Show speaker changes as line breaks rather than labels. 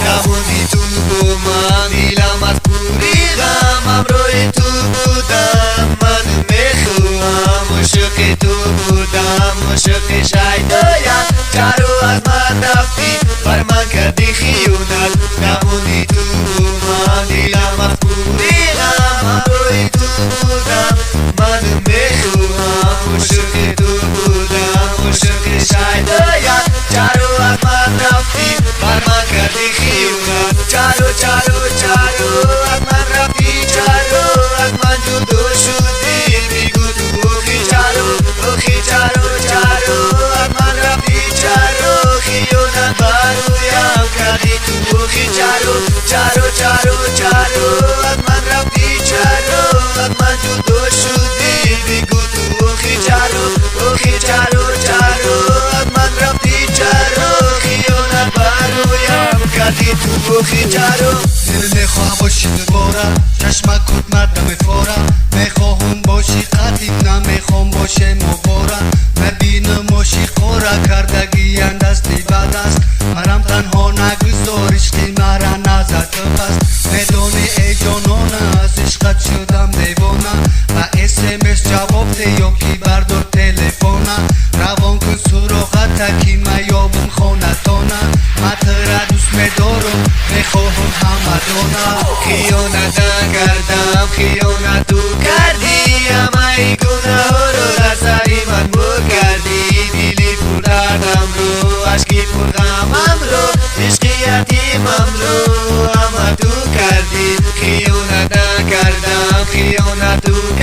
نموندی تو با من دیلم از پوری غم همراه تو بودم من میخوام عاشق تو بودم عاشق شیدایم چرا از من رفتی بر من کردی خیانت نموندی تو با من دیلم از پوری غم همراه تو بودم من میخوام عاشق تو بودم عاشق شیدایم چرا از من رفتی بر من کردی خیانت چرا از من رفتی چرا از من جدا شدی بگو تو چرا از من رفتی چرا خیانت برایم کردی تو چرا از من رفتی چرا از من جدا شدی بگو تو چرا از من رفتی چرا خیانت برایم کردی تو چرا دل میخواه باشی دوباره چشمک کد مردم فاره میخواهم باشی قدیم نمیخوام باشه مباره ببینم باشی قوره کردگی اندستی بد است مرم تنها نگذار عشقی مرا نزد بست میدانی ای جانانه از عشقت شدم دیوانه و SMS جواب ده یا کی بردار تلفونه روان کن سراغت کی میابم خانتانه مطره دوست میدارم میخواهم همدانه خیانت نکردم خیانت تو کردی همه گناه ها رو در سری من بکردی دیلی پر دردم رو عشقی پر غمم رو عشقی یتیمم رو همه تو کردی خیانت نکردم خیانت تو